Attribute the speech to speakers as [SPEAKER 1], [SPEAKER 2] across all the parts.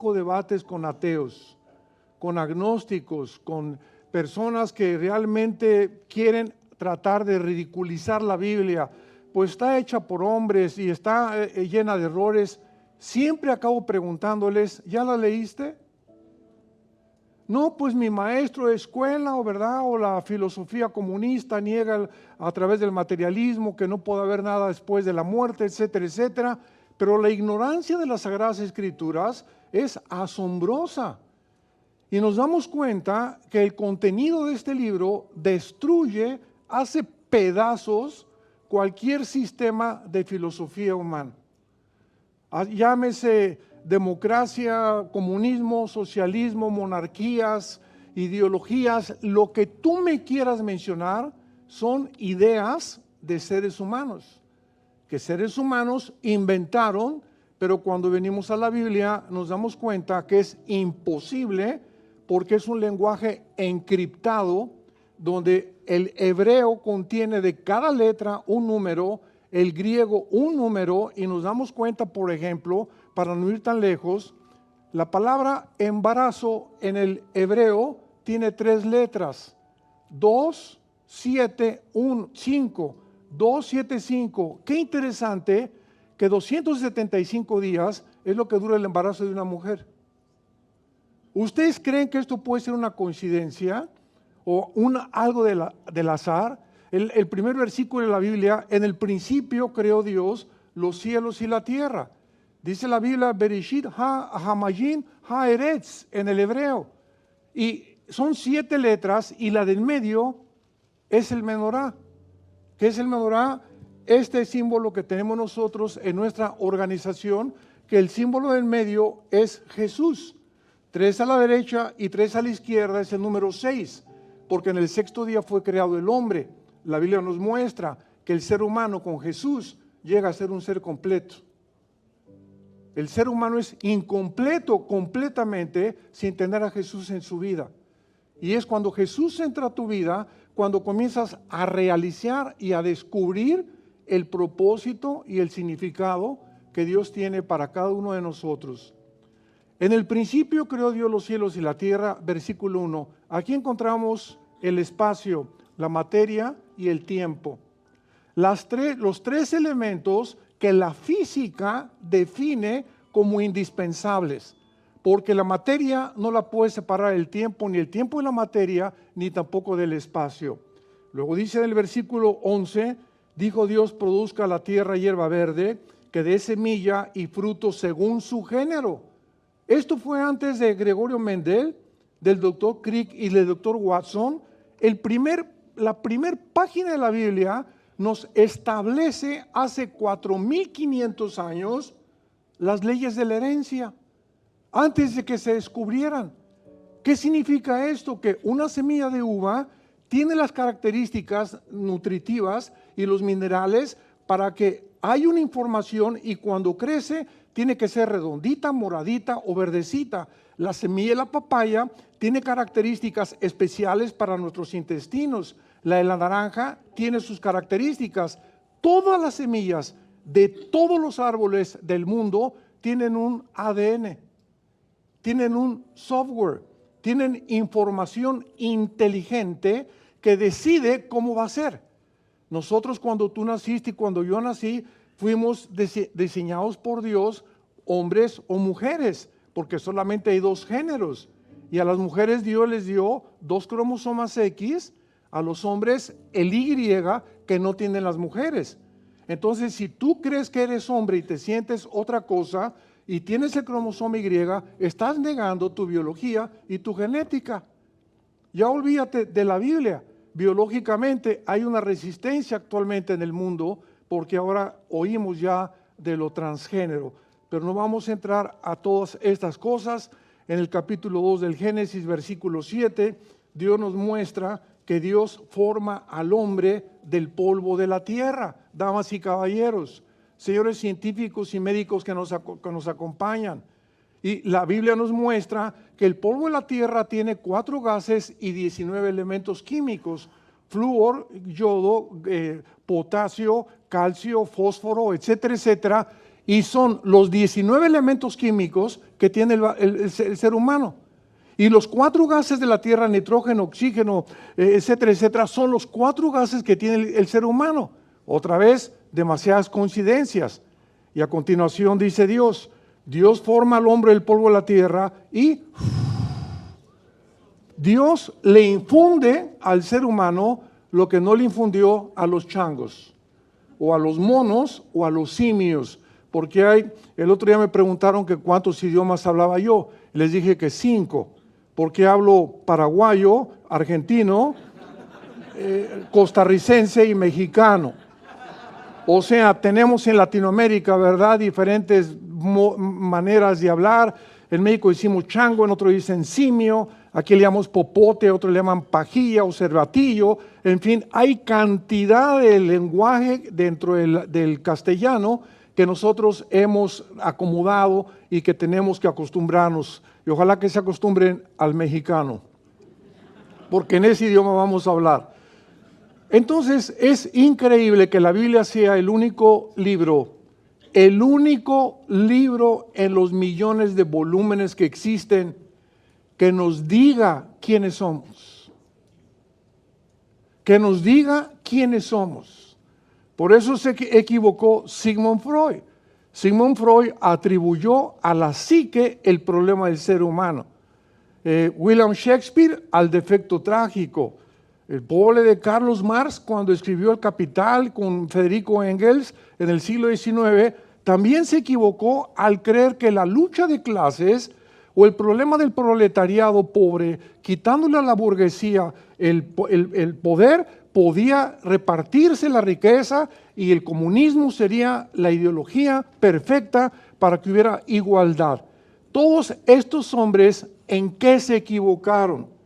[SPEAKER 1] debates con ateos, con agnósticos, con personas que realmente quieren tratar de ridiculizar la Biblia, pues está hecha por hombres y está llena de errores. Siempre acabo preguntándoles, ¿ya la leíste? No, pues mi maestro de escuela, o verdad, o la filosofía comunista niega a través del materialismo que no puede haber nada después de la muerte, etcétera, etcétera. Pero la ignorancia de las Sagradas Escrituras es asombrosa. Y nos damos cuenta que el contenido de este libro destruye, hace pedazos cualquier sistema de filosofía humana. Llámese democracia, comunismo, socialismo, monarquías, ideologías, lo que tú me quieras mencionar son ideas de seres humanos, que seres humanos inventaron, pero cuando venimos a la Biblia nos damos cuenta que es imposible porque es un lenguaje encriptado donde el hebreo contiene de cada letra un número, el griego un número, y nos damos cuenta, por ejemplo, para no ir tan lejos, la palabra embarazo en el hebreo tiene 3 letras, 2, 7, 1, 5, 2, 7, 5. Qué interesante que 275 días es lo que dura el embarazo de una mujer. ¿Ustedes creen que esto puede ser una coincidencia o algo del azar? El primer versículo de la Biblia, en el principio creó Dios los cielos y la tierra. Dice la Biblia, Bereshit ha-hamayim ha-eretz en el hebreo. Y son 7 letras y la del medio es el menorá. ¿Qué es el menorá? Este símbolo que tenemos nosotros en nuestra organización, que el símbolo del medio es Jesús. 3 a la derecha y 3 a la izquierda es el número 6, porque en el 6º día fue creado el hombre. La Biblia nos muestra que el ser humano con Jesús llega a ser un ser completo. El ser humano es incompleto completamente sin tener a Jesús en su vida. Y es cuando Jesús entra a tu vida, cuando comienzas a realizar y a descubrir el propósito y el significado que Dios tiene para cada uno de nosotros. En el principio creó Dios los cielos y la tierra, versículo 1. Aquí encontramos el espacio, la materia y el tiempo. Los 3 elementos que la física define como indispensables, porque la materia no la puede separar el tiempo, ni el tiempo de la materia, ni tampoco del espacio. Luego dice en el versículo 11, dijo Dios, produzca la tierra hierba verde, que dé semilla y fruto según su género. Esto fue antes de Gregorio Mendel, del doctor Crick y del doctor Watson. La primera página de la Biblia nos establece hace 4.500 años las leyes de la herencia, antes de que se descubrieran. ¿Qué significa esto? Que una semilla de uva tiene las características nutritivas y los minerales para que haya una información, y cuando crece tiene que ser redondita, moradita o verdecita. La semilla de la papaya tiene características especiales para nuestros intestinos. La de la naranja tiene sus características. Todas las semillas de todos los árboles del mundo tienen un ADN, tienen un software, tienen información inteligente que decide cómo va a ser. Nosotros, cuando tú naciste y cuando yo nací, fuimos diseñados por Dios, hombres o mujeres, porque solamente hay 2 géneros. Y a las mujeres Dios les dio 2 cromosomas X, a los hombres el Y que no tienen las mujeres. Entonces, si tú crees que eres hombre y te sientes otra cosa y tienes el cromosoma Y, estás negando tu biología y tu genética. Ya olvídate de la Biblia. Biológicamente hay una resistencia actualmente en el mundo porque ahora oímos ya de lo transgénero, pero no vamos a entrar a todas estas cosas. En el capítulo 2 del Génesis, versículo 7, Dios nos muestra que Dios forma al hombre del polvo de la tierra. Damas y caballeros, señores científicos y médicos que nos acompañan, y la Biblia nos muestra que el polvo de la tierra tiene 4 gases y 19 elementos químicos: flúor, yodo, potasio, calcio, fósforo, etcétera, etcétera. y son los 19 elementos químicos que tiene el ser humano. Y los 4 gases de la Tierra, nitrógeno, oxígeno, etcétera, etcétera, son los 4 gases que tiene el ser humano. Otra vez, demasiadas coincidencias. Y a continuación dice Dios, Dios forma al hombre del polvo de la tierra y Dios le infunde al ser humano lo que no le infundió a los changos, o a los monos, o a los simios. Porque el otro día me preguntaron que cuántos idiomas hablaba yo. Les dije que 5, porque hablo paraguayo, argentino, costarricense y mexicano. O sea, tenemos en Latinoamérica, ¿verdad?, diferentes maneras de hablar. En México decimos chango, en otro dicen simio, aquí le llamamos popote, otros le llaman pajilla o cervatillo. En fin, hay cantidad de lenguaje dentro del castellano que nosotros hemos acomodado y que tenemos que acostumbrarnos. Y ojalá que se acostumbren al mexicano, porque en ese idioma vamos a hablar. Entonces es increíble que la Biblia sea el único libro en los millones de volúmenes que existen que nos diga quiénes somos. Que nos diga quiénes somos. Por eso se equivocó Sigmund Freud. Sigmund Freud atribuyó a la psique el problema del ser humano. William Shakespeare al defecto trágico. El pobre de Carlos Marx, cuando escribió El Capital con Federico Engels en el siglo XIX, también se equivocó al creer que la lucha de clases o el problema del proletariado pobre, quitándole a la burguesía el poder, podía repartirse la riqueza y el comunismo sería la ideología perfecta para que hubiera igualdad. Todos estos hombres, ¿en qué se equivocaron?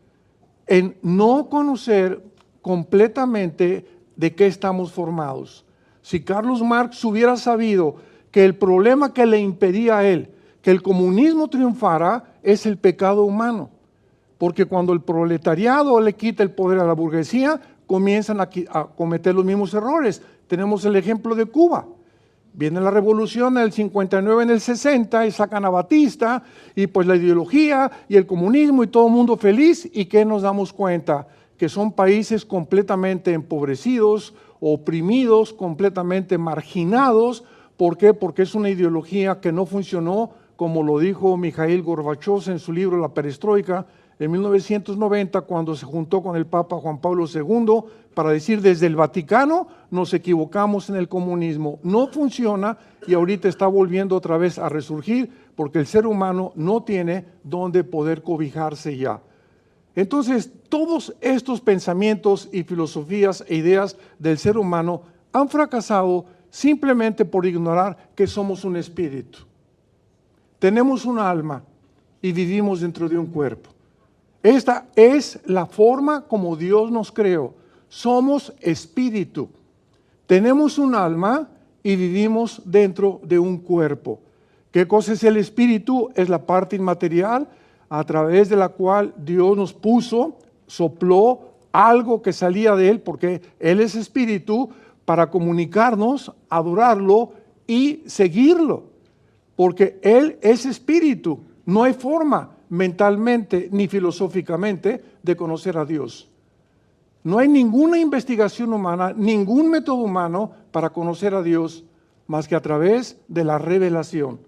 [SPEAKER 1] En no conocer completamente de qué estamos formados. Si Carlos Marx hubiera sabido que el problema que le impedía a él que el comunismo triunfara es el pecado humano, porque cuando el proletariado le quita el poder a la burguesía, comienzan a cometer los mismos errores. Tenemos el ejemplo de Cuba. Viene la revolución en el 59, en el 60, y sacan a Batista, y pues la ideología y el comunismo y todo el mundo feliz, y ¿qué nos damos cuenta? Que son países completamente empobrecidos, oprimidos, completamente marginados. ¿Por qué? Porque es una ideología que no funcionó, como lo dijo Mikhail Gorbachev en su libro La Perestroika, en 1990, cuando se juntó con el Papa Juan Pablo II para decir desde el Vaticano nos equivocamos en el comunismo, no funciona y ahorita está volviendo otra vez a resurgir porque el ser humano no tiene dónde poder cobijarse ya. Entonces, todos estos pensamientos y filosofías e ideas del ser humano han fracasado simplemente por ignorar que somos un espíritu. Tenemos un alma y vivimos dentro de un cuerpo. Esta es la forma como Dios nos creó. Somos espíritu. Tenemos un alma y vivimos dentro de un cuerpo. ¿Qué cosa es el espíritu? Es la parte inmaterial a través de la cual Dios nos puso, sopló algo que salía de Él, porque Él es espíritu, para comunicarnos, adorarlo y seguirlo. Porque Él es espíritu. No hay forma mentalmente ni filosóficamente de conocer a Dios. No hay ninguna investigación humana, ningún método humano para conocer a Dios más que a través de la revelación.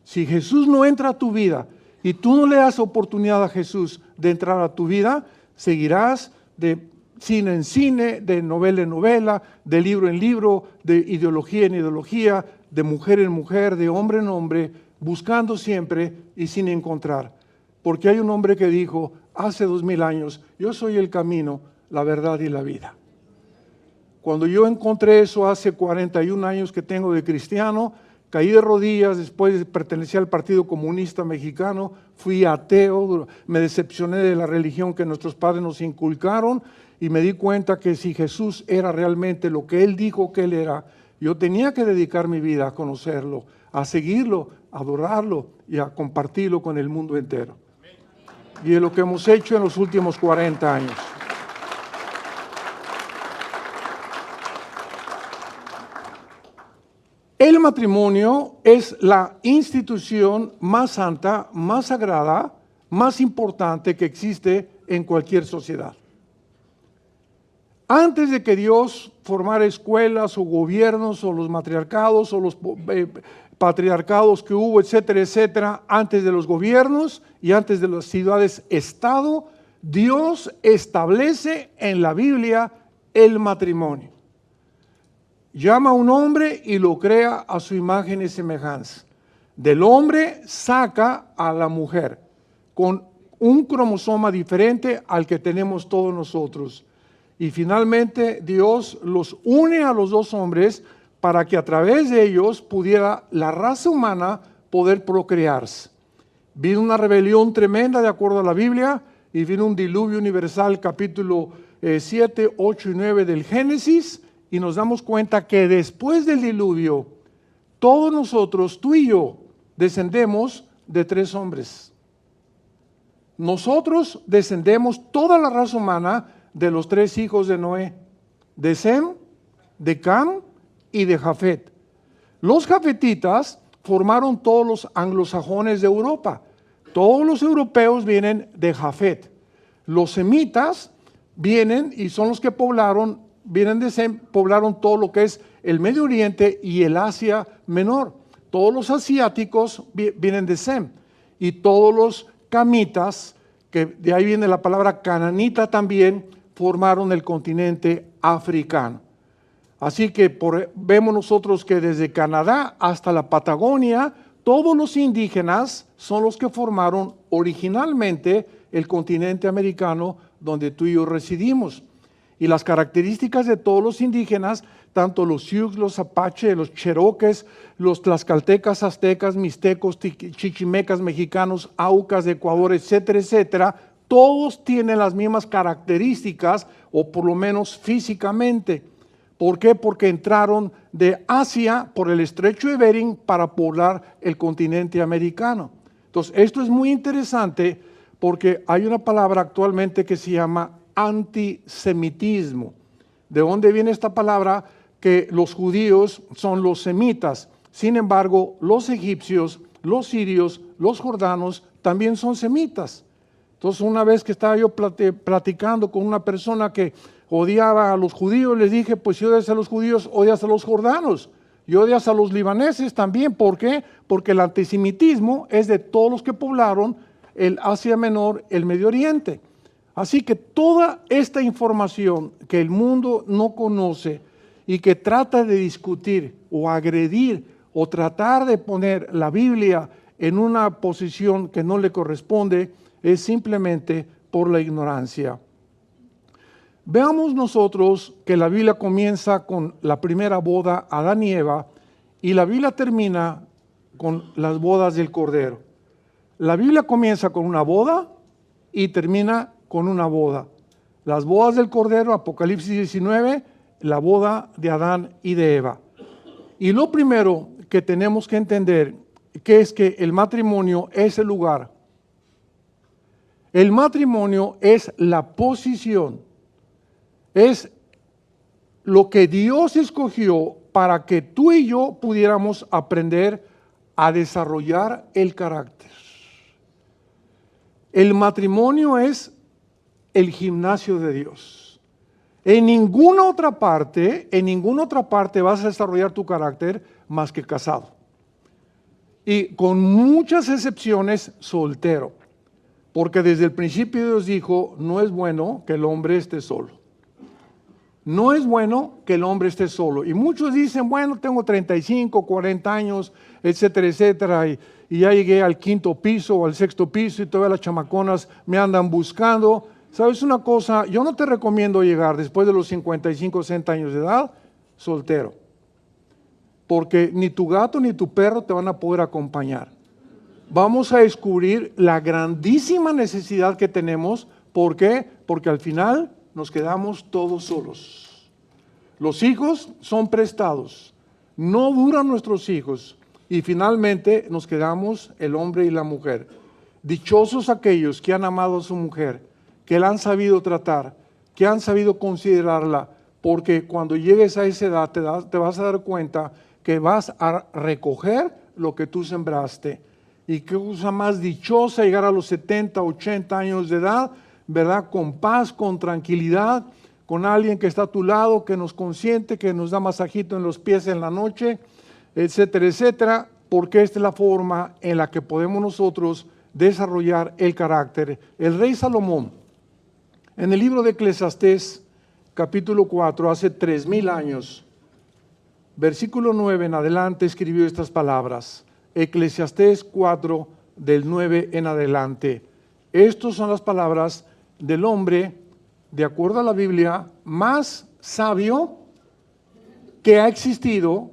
[SPEAKER 1] Si Jesús no entra a tu vida y tú no le das oportunidad a Jesús de entrar a tu vida, seguirás de cine en cine, de novela en novela, de libro en libro, de ideología en ideología, de mujer en mujer, de hombre en hombre, buscando siempre y sin encontrar. Porque hay un hombre que dijo hace 2000 años, yo soy el camino, la verdad y la vida. Cuando yo encontré eso hace 41 años que tengo de cristiano, caí de rodillas, después pertenecía al Partido Comunista Mexicano, fui ateo, me decepcioné de la religión que nuestros padres nos inculcaron y me di cuenta que si Jesús era realmente lo que Él dijo que Él era, yo tenía que dedicar mi vida a conocerlo, a seguirlo, a adorarlo y a compartirlo con el mundo entero. Y es lo que hemos hecho en los últimos 40 años. El matrimonio es la institución más santa, más sagrada, más importante que existe en cualquier sociedad. Antes de que Dios formara escuelas o gobiernos o los matriarcados o los patriarcados que hubo, etcétera, etcétera, antes de los gobiernos y antes de las ciudades-estado, Dios establece en la Biblia el matrimonio. Llama a un hombre y lo crea a su imagen y semejanza. Del hombre saca a la mujer con un cromosoma diferente al que tenemos todos nosotros. Y finalmente Dios los une a los dos hombres para que a través de ellos pudiera la raza humana poder procrearse. Vino una rebelión tremenda de acuerdo a la Biblia y vino un diluvio universal, capítulo 7, 8 y 9 del Génesis, y nos damos cuenta que después del diluvio, todos nosotros, tú y yo, descendemos de 3 hombres. Nosotros descendemos, toda la raza humana, de los 3 hijos de Noé, de Sem, de Cam y de Jafet. Los jafetitas formaron todos los anglosajones de Europa. Todos los europeos vienen de Jafet. Los semitas vienen y son los que vienen de Sem, poblaron todo lo que es el Medio Oriente y el Asia Menor. Todos los asiáticos vienen de Sem. Y todos los camitas, que de ahí viene la palabra cananita también, formaron el continente africano. Así que vemos nosotros que desde Canadá hasta la Patagonia, todos los indígenas son los que formaron originalmente el continente americano donde tú y yo residimos. Y las características de todos los indígenas, tanto los Sioux, los Apache, los Cherokees, los Tlaxcaltecas, Aztecas, Mixtecos, Chichimecas, Mexicanos, Aucas de Ecuador, etcétera, etcétera, todos tienen las mismas características, o por lo menos físicamente. ¿Por qué? Porque entraron de Asia por el estrecho de Bering para poblar el continente americano. Entonces, esto es muy interesante porque hay una palabra actualmente que se llama antisemitismo. ¿De dónde viene esta palabra? Que los judíos son los semitas. Sin embargo, los egipcios, los sirios, los jordanos también son semitas. Entonces, una vez que estaba yo platicando con una persona que odiaba a los judíos, les dije, pues si odias a los judíos, odias a los jordanos y odias a los libaneses también. ¿Por qué? Porque el antisemitismo es de todos los que poblaron el Asia Menor, el Medio Oriente. Así que toda esta información que el mundo no conoce y que trata de discutir o agredir o tratar de poner la Biblia en una posición que no le corresponde, es simplemente por la ignorancia. Veamos nosotros que la Biblia comienza con la primera boda, Adán y Eva, y la Biblia termina con las bodas del Cordero. La Biblia comienza con una boda y termina con una boda. Las bodas del Cordero, Apocalipsis 19, la boda de Adán y de Eva. Y lo primero que tenemos que entender que es que el matrimonio es el lugar. El matrimonio es la posición, es lo que Dios escogió para que tú y yo pudiéramos aprender a desarrollar el carácter. El matrimonio es el gimnasio de Dios. En ninguna otra parte vas a desarrollar tu carácter más que casado. Y con muchas excepciones, soltero. Porque desde el principio Dios dijo, no es bueno que el hombre esté solo. No es bueno que el hombre esté solo. Y muchos dicen, bueno, tengo 35, 40 años, etcétera, etcétera, y ya llegué al 5º piso o al 6º piso y todas las chamaconas me andan buscando. ¿Sabes una cosa? Yo no te recomiendo llegar después de los 55, 60 años de edad, soltero. Porque ni tu gato ni tu perro te van a poder acompañar. Vamos a descubrir la grandísima necesidad que tenemos. ¿Por qué? Porque al final nos quedamos todos solos. Los hijos son prestados, no duran nuestros hijos y finalmente nos quedamos el hombre y la mujer. Dichosos aquellos que han amado a su mujer, que la han sabido tratar, que han sabido considerarla, porque cuando llegues a esa edad te vas a dar cuenta que vas a recoger lo que tú sembraste. Y qué cosa más dichosa llegar a los 70, 80 años de edad, ¿verdad? Con paz, con tranquilidad, con alguien que está a tu lado, que nos consiente, que nos da masajito en los pies en la noche, etcétera, etcétera, porque esta es la forma en la que podemos nosotros desarrollar el carácter. El rey Salomón, en el libro de Eclesiastés, capítulo 4, hace 3000 años, versículo 9 en adelante, escribió estas palabras. Eclesiastés 4, del 9 en adelante. Estas son las palabras del hombre, de acuerdo a la Biblia, más sabio que ha existido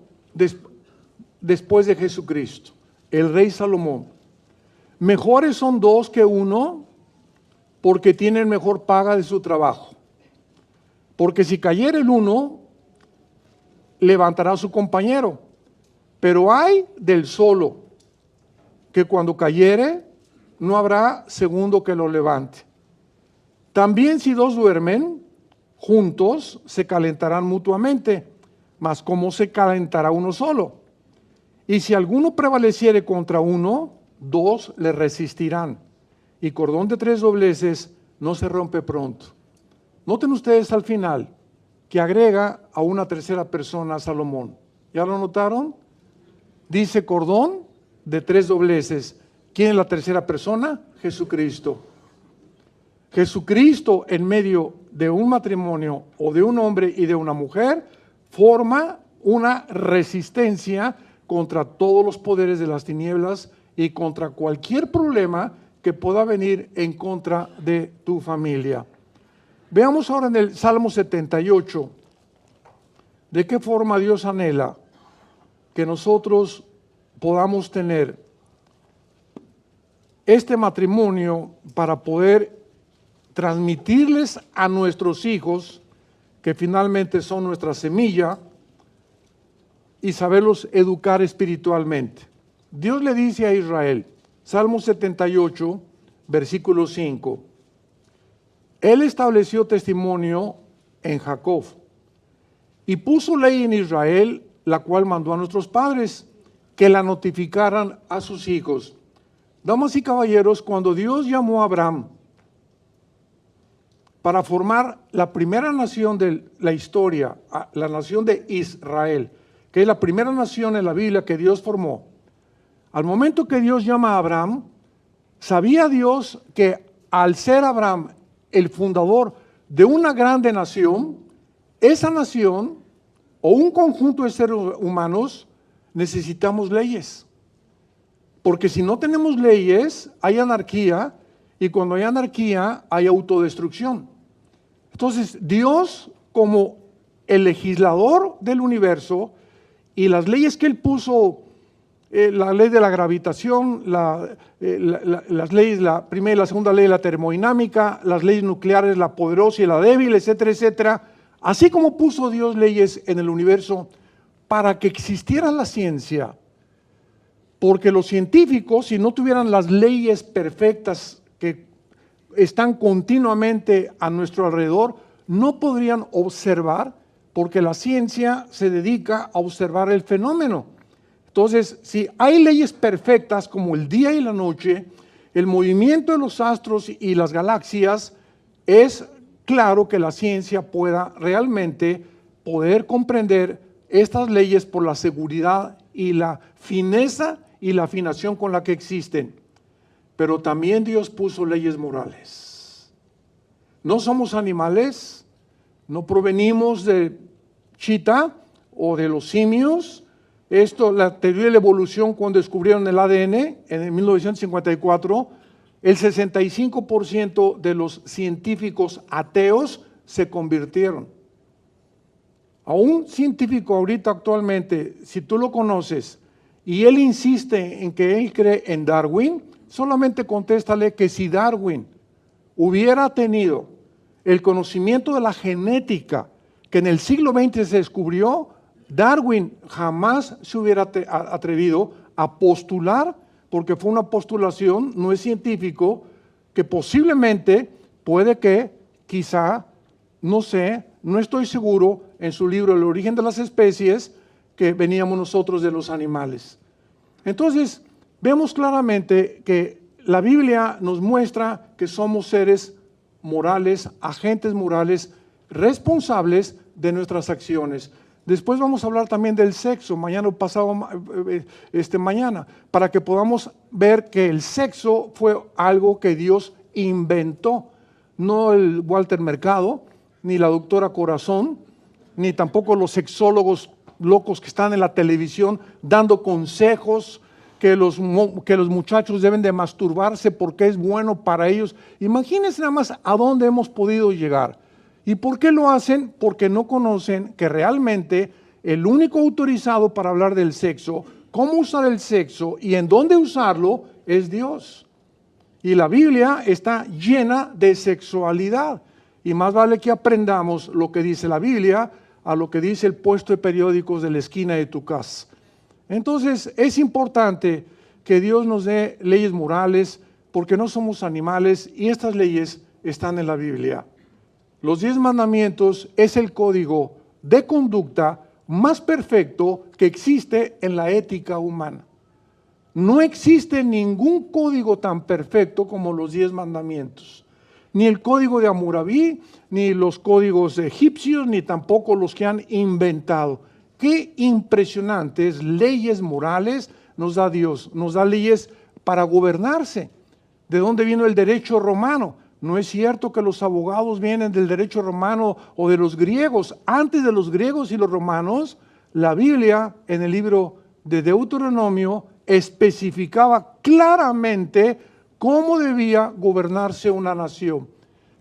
[SPEAKER 1] después de Jesucristo, el rey Salomón. Mejores son dos que uno, porque tienen mejor paga de su trabajo. Porque si cayera el uno, levantará a su compañero. Pero hay del solo, que cuando cayere, no habrá segundo que lo levante. También si dos duermen, juntos se calentarán mutuamente, mas ¿cómo se calentará uno solo? Y si alguno prevaleciere contra uno, dos le resistirán. Y cordón de 3 dobleces no se rompe pronto. Noten ustedes al final que agrega a una tercera persona Salomón. ¿Ya lo notaron? Dice cordón de 3 dobleces. ¿Quién es la tercera persona? Jesucristo. Jesucristo en medio de un matrimonio o de un hombre y de una mujer forma una resistencia contra todos los poderes de las tinieblas y contra cualquier problema que pueda venir en contra de tu familia. Veamos ahora en el Salmo 78 de qué forma Dios anhela que nosotros podamos tener este matrimonio para poder transmitirles a nuestros hijos, que finalmente son nuestra semilla, y saberlos educar espiritualmente. Dios le dice a Israel, Salmo 78, versículo 5, Él estableció testimonio en Jacob y puso ley en Israel, la cual mandó a nuestros padres que la notificaran a sus hijos. Damas y caballeros, cuando Dios llamó a Abraham para formar la primera nación de la historia, la nación de Israel, que es la primera nación en la Biblia que Dios formó, al momento que Dios llama a Abraham, sabía Dios que al ser Abraham el fundador de una grande nación, esa nación o un conjunto de seres humanos necesitamos leyes. Porque si no tenemos leyes, hay anarquía, y cuando hay anarquía, hay autodestrucción. Entonces, Dios, como el legislador del universo, y las leyes que Él puso, la ley de la gravitación, las leyes, la primera y la segunda ley de la termodinámica, las leyes nucleares, la poderosa y la débil, etcétera, etcétera, así como puso Dios leyes en el universo para que existiera la ciencia, porque los científicos, si no tuvieran las leyes perfectas que están continuamente a nuestro alrededor, no podrían observar, porque la ciencia se dedica a observar el fenómeno. Entonces, si hay leyes perfectas como el día y la noche, el movimiento de los astros y las galaxias, es claro que la ciencia pueda realmente poder comprender estas leyes por la seguridad y la fineza y la afinación con la que existen. Pero también Dios puso leyes morales. No somos animales, no provenimos de chita o de los simios. Esto, la teoría de la evolución, cuando descubrieron el ADN en 1954, el 65% de los científicos ateos se convirtieron. A un científico ahorita actualmente, si tú lo conoces y él insiste en que él cree en Darwin, solamente contéstale que si Darwin hubiera tenido el conocimiento de la genética que en el siglo XX se descubrió, Darwin jamás se hubiera atrevido a postular, porque fue una postulación, no es científico, que posiblemente puede que, quizá, no sé, no estoy seguro, en su libro El origen de las especies, que veníamos nosotros de los animales. Entonces, vemos claramente que la Biblia nos muestra que somos seres morales, agentes morales, responsables de nuestras acciones. Después vamos a hablar también del sexo, mañana o pasado, mañana, para que podamos ver que el sexo fue algo que Dios inventó, no el Walter Mercado, ni la doctora Corazón, ni tampoco los sexólogos locos que están en la televisión dando consejos que los muchachos deben de masturbarse porque es bueno para ellos. Imagínense nada más a dónde hemos podido llegar. ¿Y por qué lo hacen? Porque no conocen que realmente el único autorizado para hablar del sexo, cómo usar el sexo y en dónde usarlo es Dios. Y la Biblia está llena de sexualidad. Y más vale que aprendamos lo que dice la Biblia a lo que dice el puesto de periódicos de la esquina de tu casa. Entonces es importante que Dios nos dé leyes morales porque no somos animales y estas leyes están en la Biblia. Los 10 mandamientos es el código de conducta más perfecto que existe en la ética humana. No existe ningún código tan perfecto como los 10 mandamientos. Ni el código de Hammurabi, ni los códigos egipcios, ni tampoco los que han inventado. Qué impresionantes leyes morales nos da Dios. Nos da leyes para gobernarse. ¿De dónde vino el derecho romano? No es cierto que los abogados vienen del derecho romano o de los griegos. Antes de los griegos y los romanos, la Biblia en el libro de Deuteronomio especificaba claramente cómo debía gobernarse una nación.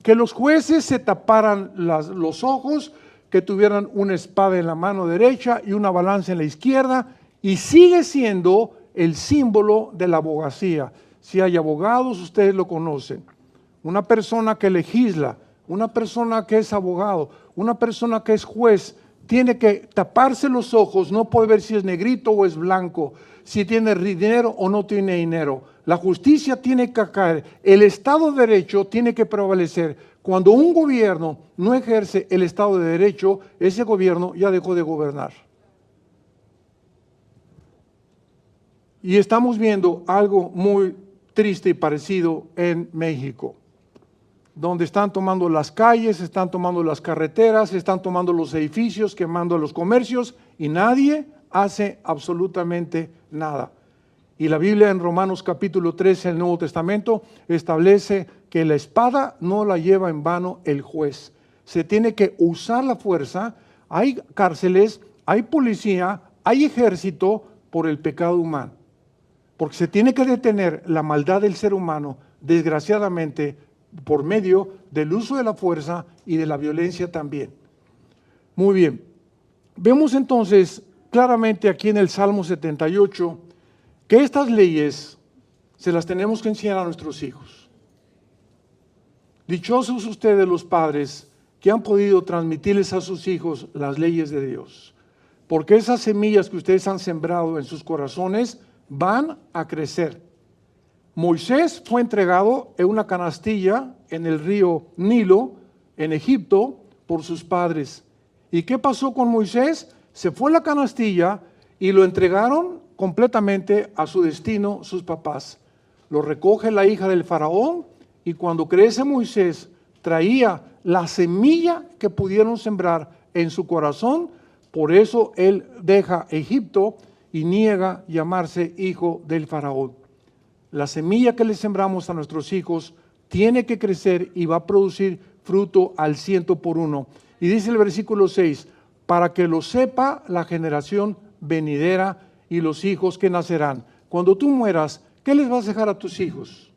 [SPEAKER 1] Que los jueces se taparan los ojos, que tuvieran una espada en la mano derecha y una balanza en la izquierda, y sigue siendo el símbolo de la abogacía. Si hay abogados, ustedes lo conocen. Una persona que legisla, una persona que es abogado, una persona que es juez, tiene que taparse los ojos, no puede ver si es negrito o es blanco, si tiene dinero o no tiene dinero. La justicia tiene que caer, el Estado de Derecho tiene que prevalecer. Cuando un gobierno no ejerce el Estado de Derecho, ese gobierno ya dejó de gobernar. Y estamos viendo algo muy triste y parecido en México, donde están tomando las calles, están tomando las carreteras, están tomando los edificios, quemando los comercios y nadie hace absolutamente nada. Y la Biblia en Romanos capítulo 13 del Nuevo Testamento establece que la espada no la lleva en vano el juez. Se tiene que usar la fuerza. Hay cárceles, hay policía, hay ejército por el pecado humano. Porque se tiene que detener la maldad del ser humano, desgraciadamente, por medio del uso de la fuerza y de la violencia también. Muy bien. Vemos entonces claramente aquí en el Salmo 78 que estas leyes se las tenemos que enseñar a nuestros hijos. Dichosos ustedes los padres que han podido transmitirles a sus hijos las leyes de Dios, porque esas semillas que ustedes han sembrado en sus corazones van a crecer. Moisés fue entregado en una canastilla en el río Nilo, en Egipto, por sus padres. ¿Y qué pasó con Moisés? Se fue la canastilla y lo entregaron completamente a su destino sus papás. Lo recoge la hija del faraón y cuando crece Moisés traía la semilla que pudieron sembrar en su corazón. Por eso él deja Egipto y niega llamarse hijo del faraón. La semilla que le sembramos a nuestros hijos tiene que crecer y va a producir fruto al 100%. Y dice el versículo 6, para que lo sepa la generación venidera y los hijos que nacerán. Cuando tú mueras, ¿qué les vas a dejar a tus hijos?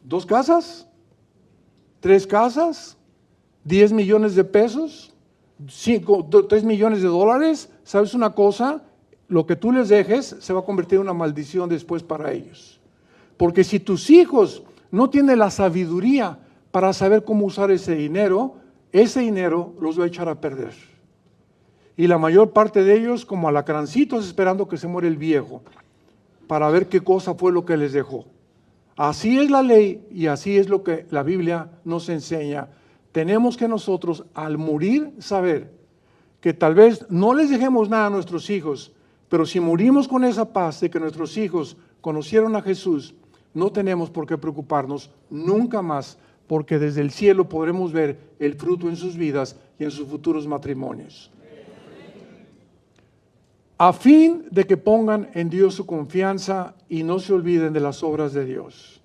[SPEAKER 1] ¿2 casas? ¿3 casas? ¿10 millones de pesos? 3 millones de dólares? ¿Sabes una cosa? Lo que tú les dejes se va a convertir en una maldición después para ellos. Porque si tus hijos no tienen la sabiduría para saber cómo usar ese dinero los va a echar a perder. Y la mayor parte de ellos como alacrancitos esperando que se muera el viejo para ver qué cosa fue lo que les dejó. Así es la ley y así es lo que la Biblia nos enseña. Tenemos que nosotros al morir saber que tal vez no les dejemos nada a nuestros hijos, pero si morimos con esa paz de que nuestros hijos conocieron a Jesús, no tenemos por qué preocuparnos nunca más, porque desde el cielo podremos ver el fruto en sus vidas y en sus futuros matrimonios. A fin de que pongan en Dios su confianza y no se olviden de las obras de Dios.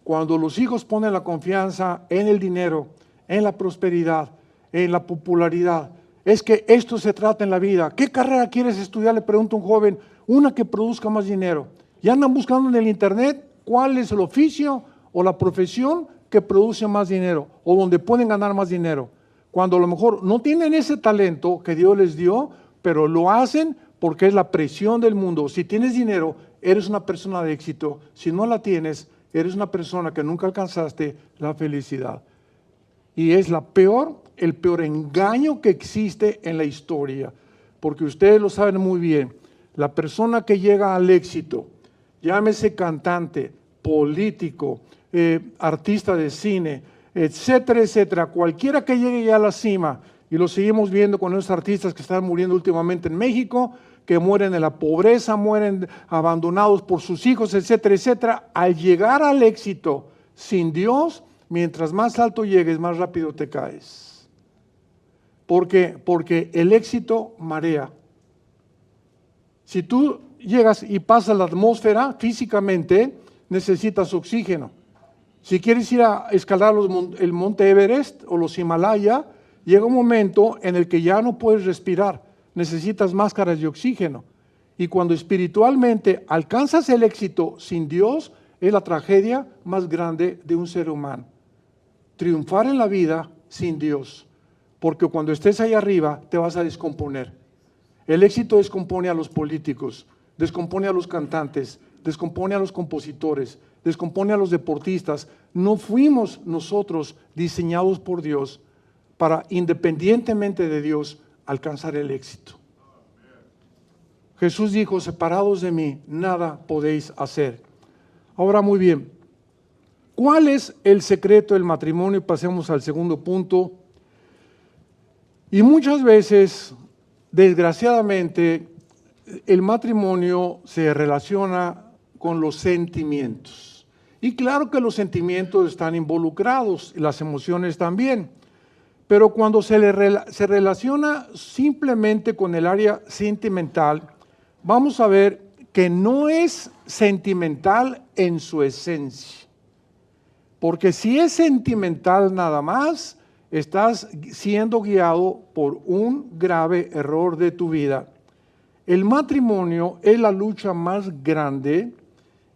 [SPEAKER 1] Cuando los hijos ponen la confianza en el dinero, en la prosperidad, en la popularidad, es que esto se trata en la vida. ¿Qué carrera quieres estudiar? Le pregunta un joven, una que produzca más dinero. Y andan buscando en el internet cuál es el oficio o la profesión que produce más dinero o donde pueden ganar más dinero. Cuando a lo mejor no tienen ese talento que Dios les dio, pero lo hacen porque es la presión del mundo. Si tienes dinero, eres una persona de éxito. Si no la tienes, eres una persona que nunca alcanzaste la felicidad. Y es el peor engaño que existe en la historia. Porque ustedes lo saben muy bien. La persona que llega al éxito, llámese cantante, político, artista de cine, etcétera, etcétera, cualquiera que llegue ya a la cima, y lo seguimos viendo con esos artistas que están muriendo últimamente en México, que mueren en la pobreza, mueren abandonados por sus hijos, etcétera, etcétera. Al llegar al éxito sin Dios, mientras más alto llegues, más rápido te caes. ¿Por qué? Porque el éxito marea. Si tú llegas y pasas la atmósfera físicamente, necesitas oxígeno. Si quieres ir a escalar el monte Everest o los Himalaya, llega un momento en el que ya no puedes respirar, necesitas máscaras de oxígeno. Y cuando espiritualmente alcanzas el éxito sin Dios, es la tragedia más grande de un ser humano. Triunfar en la vida sin Dios, porque cuando estés ahí arriba te vas a descomponer. El éxito descompone a los políticos, descompone a los cantantes, descompone a los compositores, descompone a los deportistas. No fuimos nosotros diseñados por Dios para, independientemente de Dios, alcanzar el éxito. Jesús dijo, separados de mí, nada podéis hacer. Ahora muy bien, ¿cuál es el secreto del matrimonio? Pasemos al segundo punto. Y muchas veces, desgraciadamente, el matrimonio se relaciona con los sentimientos. Y claro que los sentimientos están involucrados, y las emociones también. Pero cuando se relaciona simplemente con el área sentimental, vamos a ver que no es sentimental en su esencia. Porque si es sentimental nada más, estás siendo guiado por un grave error de tu vida. El matrimonio es la lucha más grande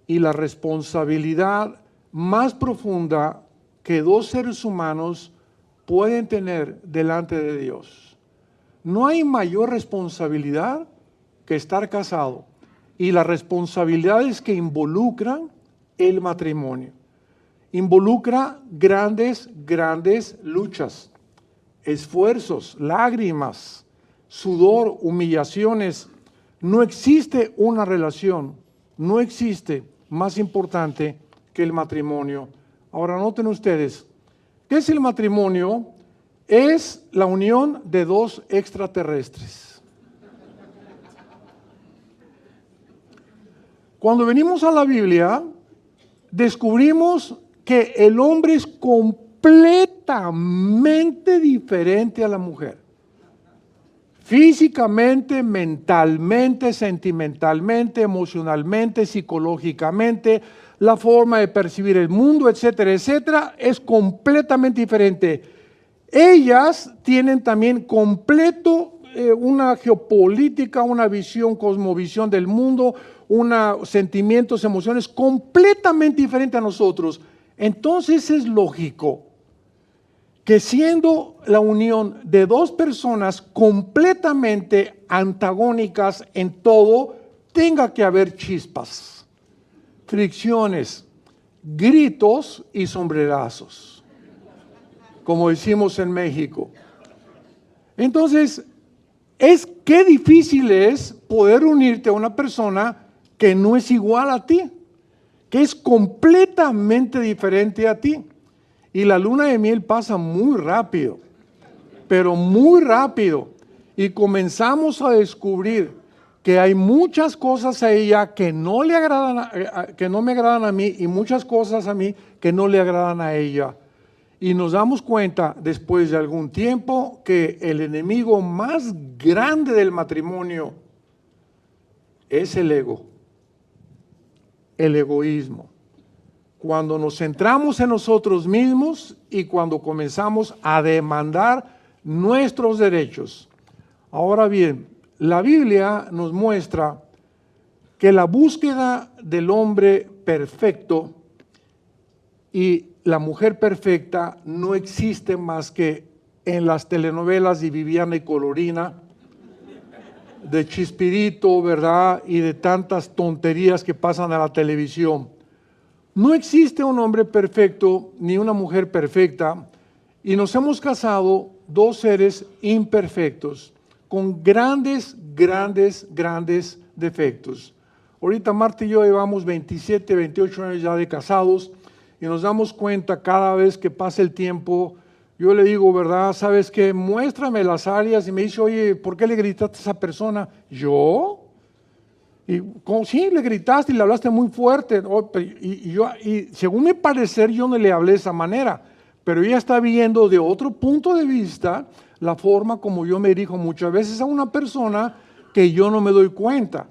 [SPEAKER 1] y la responsabilidad más profunda que dos seres humanos pueden tener delante de Dios. No hay mayor responsabilidad que estar casado y las responsabilidades que involucran el matrimonio. Involucra grandes luchas, esfuerzos, lágrimas, sudor, humillaciones. No existe una relación, no existe más importante que el matrimonio. Ahora noten ustedes, ¿qué es el matrimonio? Es la unión de dos extraterrestres. Cuando venimos a la Biblia, descubrimos que el hombre es completamente diferente a la mujer. Físicamente, mentalmente, sentimentalmente, emocionalmente, psicológicamente, la forma de percibir el mundo, etcétera, etcétera, es completamente diferente. Ellas tienen también una geopolítica, una visión, cosmovisión del mundo, sentimientos, emociones completamente diferentes a nosotros. Entonces es lógico que siendo la unión de dos personas completamente antagónicas en todo, tenga que haber chispas, fricciones, gritos y sombrerazos, como decimos en México. Entonces, qué difícil es poder unirte a una persona que no es igual a ti, que es completamente diferente a ti. Y la luna de miel pasa muy rápido, pero muy rápido. y comenzamos a descubrir que hay muchas cosas a ella que no le agradan, que no me agradan a mí, y muchas cosas a mí que no le agradan a ella. Y nos damos cuenta después de algún tiempo que el enemigo más grande del matrimonio es el ego, el egoísmo. Cuando nos centramos en nosotros mismos y cuando comenzamos a demandar nuestros derechos. Ahora bien, la Biblia nos muestra que la búsqueda del hombre perfecto y la mujer perfecta no existe más que en las telenovelas de Viviana y Colorina, de Chespirito, ¿verdad? Y de tantas tonterías que pasan a la televisión. No existe un hombre perfecto ni una mujer perfecta, y nos hemos casado dos seres imperfectos, con grandes defectos. Ahorita Marta y yo llevamos 27, 28 años ya de casados, y nos damos cuenta cada vez que pasa el tiempo. Yo le digo, ¿verdad? ¿Sabes qué? Muéstrame las áreas. Y me dice, oye, ¿por qué le gritaste a esa persona? ¿Yo? Y como, sí, le gritaste y le hablaste muy fuerte. Y según mi parecer, yo no le hablé de esa manera. Pero ella está viendo de otro punto de vista la forma como yo me dirijo muchas veces a una persona que yo no me doy cuenta.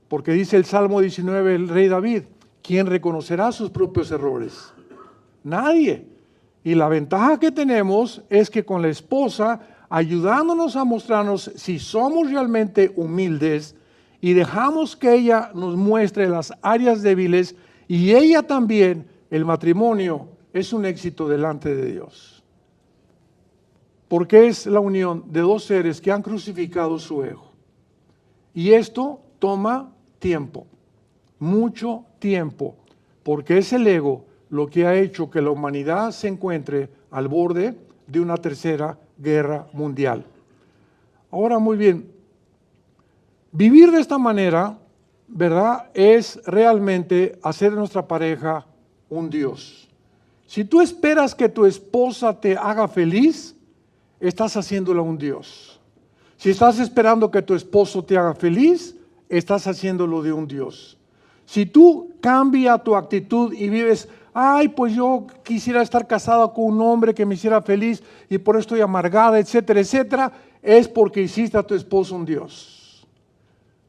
[SPEAKER 1] Porque dice el Salmo 19, el rey David, ¿quién reconocerá sus propios errores? Nadie. Y la ventaja que tenemos es que con la esposa, ayudándonos a mostrarnos si somos realmente humildes y dejamos que ella nos muestre las áreas débiles, y ella también, el matrimonio es un éxito delante de Dios. Porque es la unión de dos seres que han crucificado su ego. Y esto toma tiempo, mucho tiempo, porque es el ego lo que ha hecho que la humanidad se encuentre al borde de una tercera guerra mundial. Ahora, muy bien, vivir de esta manera, ¿verdad?, es realmente hacer de nuestra pareja un Dios. Si tú esperas que tu esposa te haga feliz, estás haciéndola un Dios. Si estás esperando que tu esposo te haga feliz, estás haciéndolo de un Dios. Si tú cambias tu actitud y vives, ay, pues yo quisiera estar casada con un hombre que me hiciera feliz y por eso estoy amargada, etcétera, etcétera, es porque hiciste a tu esposo un Dios.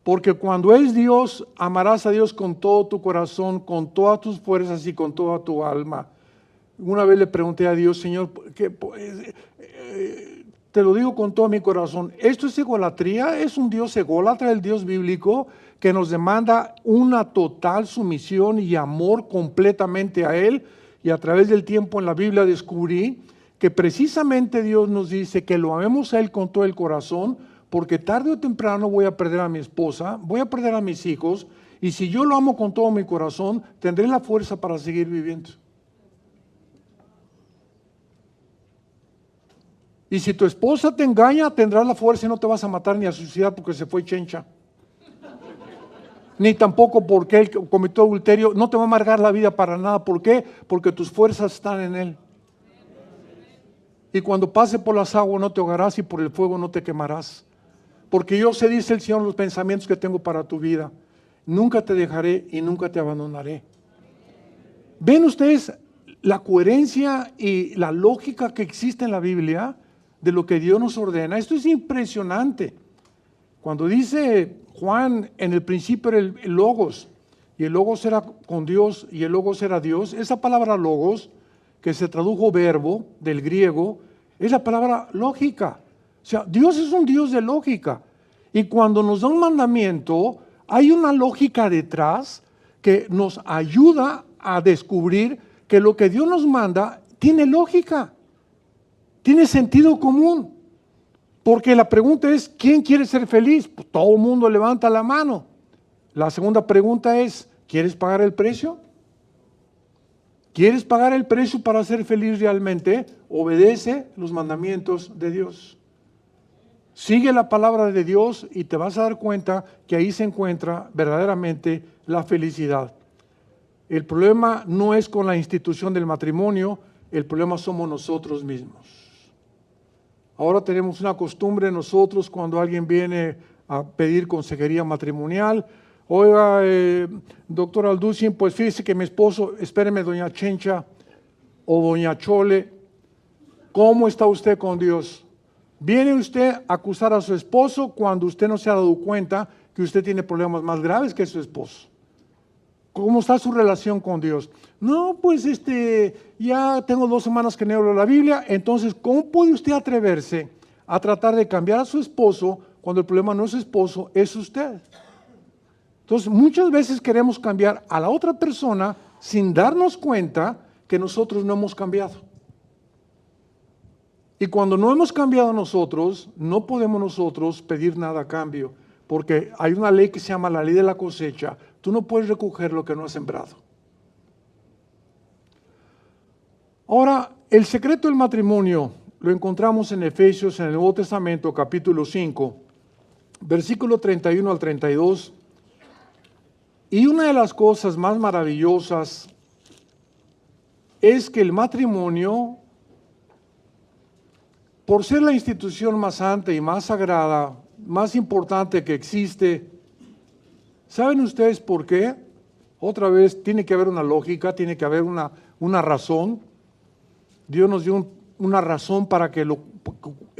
[SPEAKER 1] Porque cuando es Dios, amarás a Dios con todo tu corazón, con todas tus fuerzas y con toda tu alma. Una vez le pregunté a Dios, Señor, te lo digo con todo mi corazón, ¿esto es egolatría? ¿Es un Dios ególatra, el Dios bíblico, que nos demanda una total sumisión y amor completamente a Él? Y a través del tiempo en la Biblia descubrí que precisamente Dios nos dice que lo amemos a Él con todo el corazón, porque tarde o temprano voy a perder a mi esposa, voy a perder a mis hijos, y si yo lo amo con todo mi corazón, tendré la fuerza para seguir viviendo. Y si tu esposa te engaña, tendrás la fuerza y no te vas a matar ni a suicidar porque se fue chencha. Ni tampoco porque él cometió adulterio, no te va a amargar la vida para nada. ¿Por qué? Porque tus fuerzas están en Él. Y cuando pase por las aguas no te ahogarás y por el fuego no te quemarás. Porque yo sé, dice el Señor, los pensamientos que tengo para tu vida. Nunca te dejaré y nunca te abandonaré. ¿Ven ustedes la coherencia y la lógica que existe en la Biblia de lo que Dios nos ordena? Esto es impresionante. Cuando dice Juan, en el principio era el Logos, y el Logos era con Dios, y el Logos era Dios, esa palabra Logos, que se tradujo verbo del griego, es la palabra lógica. O sea, Dios es un Dios de lógica. Y cuando nos da un mandamiento, hay una lógica detrás que nos ayuda a descubrir que lo que Dios nos manda tiene lógica, tiene sentido común. Porque la pregunta es, ¿quién quiere ser feliz? Pues todo el mundo levanta la mano. La segunda pregunta es, ¿quieres pagar el precio? ¿Quieres pagar el precio para ser feliz realmente? Obedece los mandamientos de Dios. Sigue la palabra de Dios y te vas a dar cuenta que ahí se encuentra verdaderamente la felicidad. El problema no es con la institución del matrimonio, el problema somos nosotros mismos. Ahora tenemos una costumbre nosotros cuando alguien viene a pedir consejería matrimonial. Oiga, doctor Alducin, pues fíjese que mi esposo, espéreme, doña Chencha o doña Chole, ¿cómo está usted con Dios? ¿Viene usted a acusar a su esposo cuando usted no se ha dado cuenta que usted tiene problemas más graves que su esposo? ¿Cómo está su relación con Dios? No, pues ya tengo 2 semanas que no leo la Biblia, entonces, ¿cómo puede usted atreverse a tratar de cambiar a su esposo cuando el problema no es su esposo, es usted? Entonces, muchas veces queremos cambiar a la otra persona sin darnos cuenta que nosotros no hemos cambiado. Y cuando no hemos cambiado nosotros, no podemos nosotros pedir nada a cambio, porque hay una ley que se llama la ley de la cosecha. Tú no puedes recoger lo que no has sembrado. Ahora, el secreto del matrimonio lo encontramos en Efesios, en el Nuevo Testamento, capítulo 5, versículo 31 al 32. Y una de las cosas más maravillosas es que el matrimonio, por ser la institución más santa y más sagrada, más importante que existe, ¿saben ustedes por qué? Otra vez, tiene que haber una lógica, tiene que haber una razón. Dios nos dio una razón para que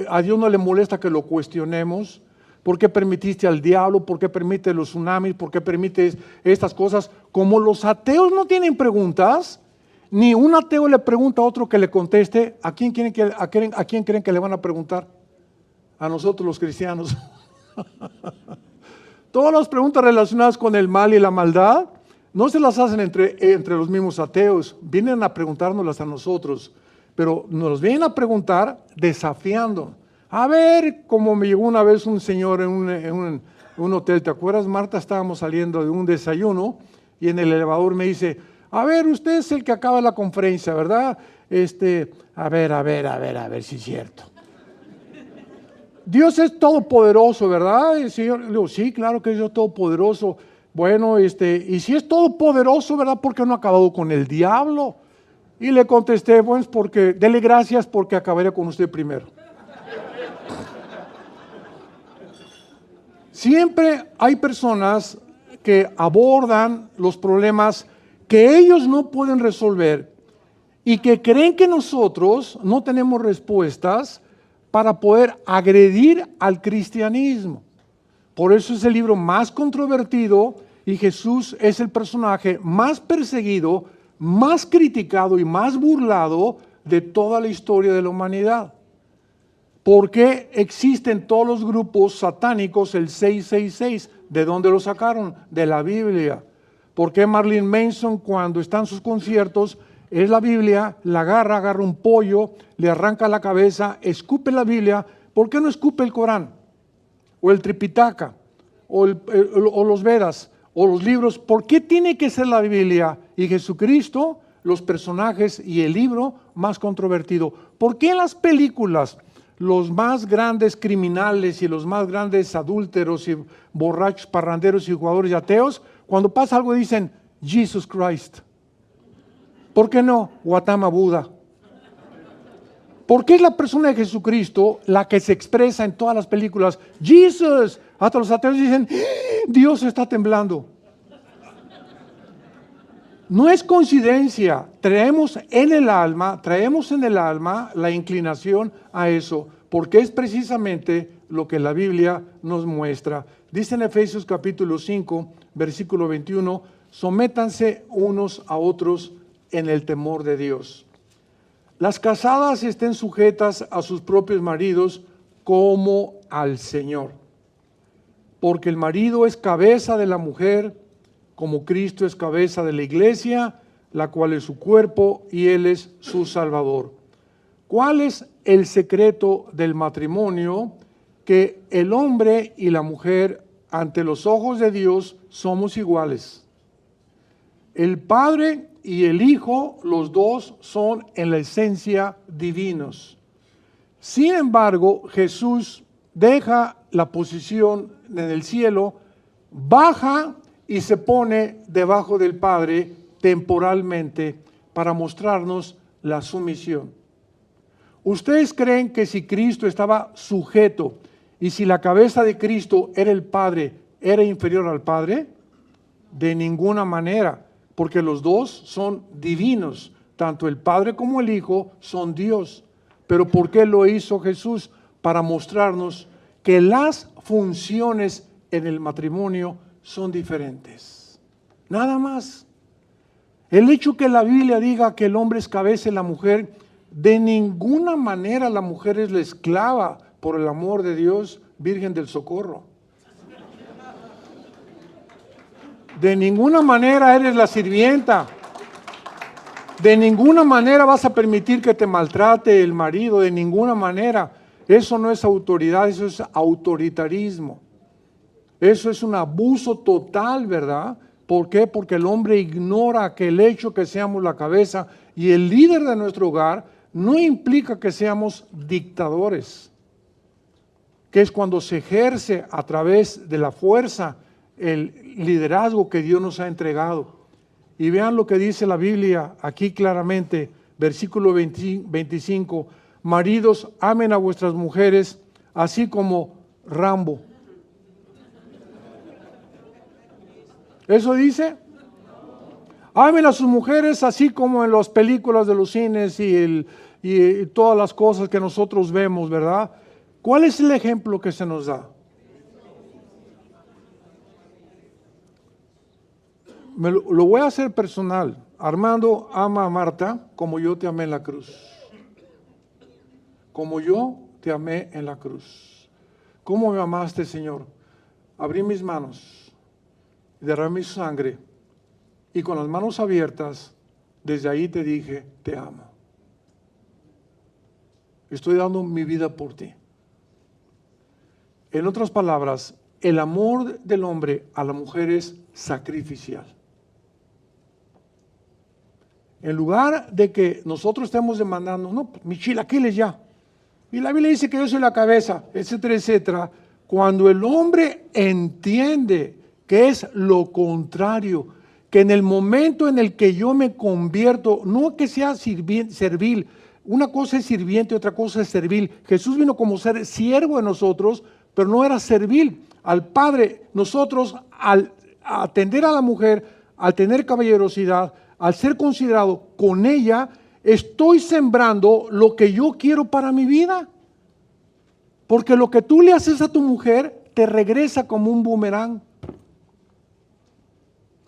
[SPEAKER 1] a Dios no le molesta que lo cuestionemos. ¿Por qué permitiste al diablo? ¿Por qué permite los tsunamis? ¿Por qué permites estas cosas? Como los ateos no tienen preguntas, ni un ateo le pregunta a otro que le conteste. ¿A quién creen que le van a preguntar? A nosotros los cristianos. Todas las preguntas relacionadas con el mal y la maldad no se las hacen entre los mismos ateos, vienen a preguntárnoslas a nosotros, pero nos vienen a preguntar desafiando. A ver, como me llegó una vez un señor en un hotel, ¿te acuerdas, Marta? Estábamos saliendo de un desayuno y en el elevador me dice, a ver, usted es el que acaba la conferencia, ¿verdad? A ver si es cierto. Dios es todopoderoso, ¿verdad? El Señor, le digo, sí, claro que Dios es todopoderoso. Bueno, y si es todopoderoso, ¿verdad? ¿Por qué no ha acabado con el diablo? Y le contesté, pues dele gracias porque acabaré con usted primero. Siempre hay personas que abordan los problemas que ellos no pueden resolver y que creen que nosotros no tenemos respuestas para poder agredir al cristianismo. Por eso es el libro más controvertido y Jesús es el personaje más perseguido, más criticado y más burlado de toda la historia de la humanidad. ¿Por qué existen todos los grupos satánicos, el 666? ¿De dónde lo sacaron? De la Biblia. ¿Por qué Marilyn Manson cuando está en sus conciertos es la Biblia, la agarra un pollo, le arranca la cabeza, escupe la Biblia? ¿Por qué no escupe el Corán? O el Tripitaka, o los Vedas, o los libros. ¿Por qué tiene que ser la Biblia y Jesucristo, los personajes y el libro más controvertido? ¿Por qué en las películas los más grandes criminales y los más grandes adúlteros y borrachos, parranderos y jugadores y ateos, cuando pasa algo dicen, Jesus Christ? ¿Por qué no? Gautama Buda. ¿Por qué es la persona de Jesucristo la que se expresa en todas las películas? Jesus. Hasta los ateos dicen, Dios está temblando. No es coincidencia, traemos en el alma la inclinación a eso, porque es precisamente lo que la Biblia nos muestra. Dice en Efesios capítulo 5, versículo 21, sométanse unos a otros en el temor de Dios. Las casadas estén sujetas a sus propios maridos como al Señor, porque el marido es cabeza de la mujer, como Cristo es cabeza de la iglesia, la cual es su cuerpo y Él es su Salvador. ¿Cuál es el secreto del matrimonio? Que el hombre y la mujer ante los ojos de Dios somos iguales. El Padre y el Hijo, los dos son en la esencia divinos. Sin embargo, Jesús deja la posición en el cielo, baja y se pone debajo del Padre temporalmente para mostrarnos la sumisión. ¿Ustedes creen que si Cristo estaba sujeto y si la cabeza de Cristo era el Padre, era inferior al Padre? De ninguna manera, porque los dos son divinos, tanto el Padre como el Hijo son Dios. Pero ¿por qué lo hizo Jesús? Para mostrarnos que las funciones en el matrimonio son diferentes. Nada más. El hecho que la Biblia diga que el hombre es cabeza y la mujer, de ninguna manera la mujer es la esclava, por el amor de Dios, Virgen del Socorro. De ninguna manera eres la sirvienta. De ninguna manera vas a permitir que te maltrate el marido, de ninguna manera. Eso no es autoridad, eso es autoritarismo. Eso es un abuso total, ¿verdad? ¿Por qué? Porque el hombre ignora que el hecho que seamos la cabeza y el líder de nuestro hogar no implica que seamos dictadores, que es cuando se ejerce a través de la fuerza el liderazgo que Dios nos ha entregado. Y vean lo que dice la Biblia aquí claramente, versículo 25, maridos, amen a vuestras mujeres, así como Rambo. ¿Eso dice? Amen a sus mujeres así como en las películas de los cines y todas las cosas que nosotros vemos, ¿verdad? ¿Cuál es el ejemplo que se nos da? Lo voy a hacer personal. Armando ama a Marta como yo te amé en la cruz. Como yo te amé en la cruz. ¿Cómo me amaste, Señor? Abrí mis manos, derramé mi sangre y con las manos abiertas, desde ahí te dije, te amo. Estoy dando mi vida por ti. En otras palabras, el amor del hombre a la mujer es sacrificial. En lugar de que nosotros estemos demandando, no, mis chilaquiles ya. Y la Biblia dice que yo soy la cabeza, etcétera, etcétera. Cuando el hombre entiende que es lo contrario, que en el momento en el que yo me convierto, no que sea servil, una cosa es sirviente, otra cosa es servil. Jesús vino como ser siervo de nosotros, pero no era servil. Al Padre, nosotros al atender a la mujer, al tener caballerosidad, al ser considerado con ella, estoy sembrando lo que yo quiero para mi vida. Porque lo que tú le haces a tu mujer te regresa como un boomerang.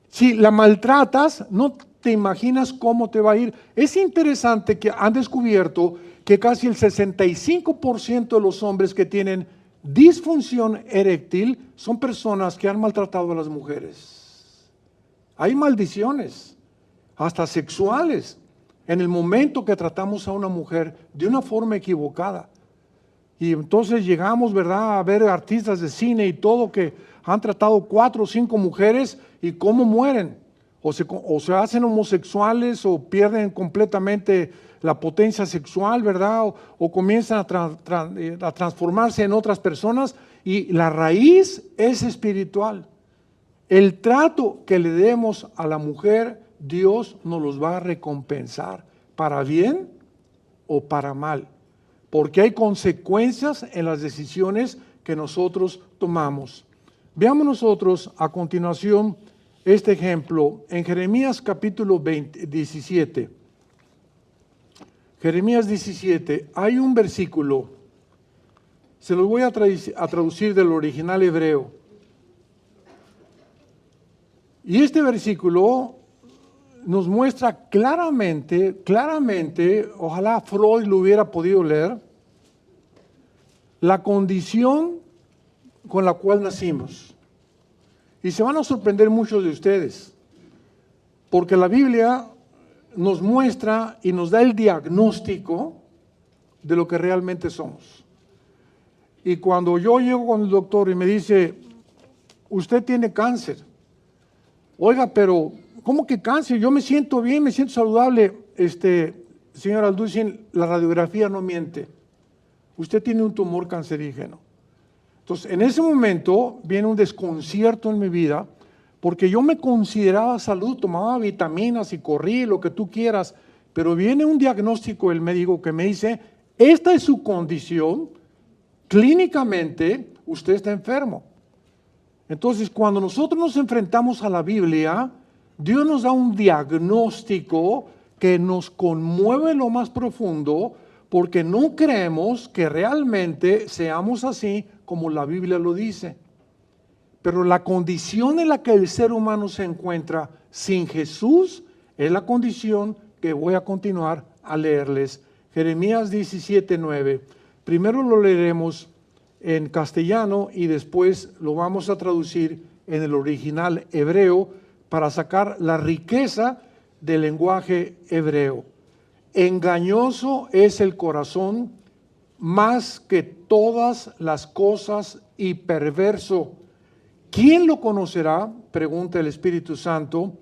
[SPEAKER 1] Si la maltratas, no te imaginas cómo te va a ir. Es interesante que han descubierto que casi el 65% de los hombres que tienen disfunción eréctil son personas que han maltratado a las mujeres. Hay maldiciones, hasta sexuales, en el momento que tratamos a una mujer de una forma equivocada. Y entonces llegamos, ¿verdad?, a ver artistas de cine y todo que han tratado 4 o 5 mujeres y cómo mueren. O se hacen homosexuales o pierden completamente la potencia sexual, ¿verdad? O comienzan a transformarse en otras personas y la raíz es espiritual. El trato que le demos a la mujer, Dios nos los va a recompensar, para bien o para mal. Porque hay consecuencias en las decisiones que nosotros tomamos. Veamos nosotros a continuación este ejemplo en Jeremías capítulo 17. Jeremías 17, hay un versículo, se los voy a traducir del original hebreo. Y este versículo nos muestra claramente, ojalá Freud lo hubiera podido leer, la condición con la cual nacimos. Y se van a sorprender muchos de ustedes, porque la Biblia nos muestra y nos da el diagnóstico de lo que realmente somos. Y cuando yo llego con el doctor y me dice, usted tiene cáncer, oiga, pero ¿cómo que cáncer? Yo me siento bien, me siento saludable. Señor Alducin, la radiografía no miente. Usted tiene un tumor cancerígeno. Entonces, en ese momento viene un desconcierto en mi vida, porque yo me consideraba salud, tomaba vitaminas y corrí lo que tú quieras, pero viene un diagnóstico del médico que me dice, esta es su condición, clínicamente usted está enfermo. Entonces, cuando nosotros nos enfrentamos a la Biblia, Dios nos da un diagnóstico que nos conmueve lo más profundo, porque no creemos que realmente seamos así como la Biblia lo dice. Pero la condición en la que el ser humano se encuentra sin Jesús es la condición que voy a continuar a leerles. Jeremías 17:9. Primero lo leeremos en castellano y después lo vamos a traducir en el original hebreo para sacar la riqueza del lenguaje hebreo. Engañoso es el corazón más que todas las cosas y perverso. ¿Quién lo conocerá? Pregunta el Espíritu Santo.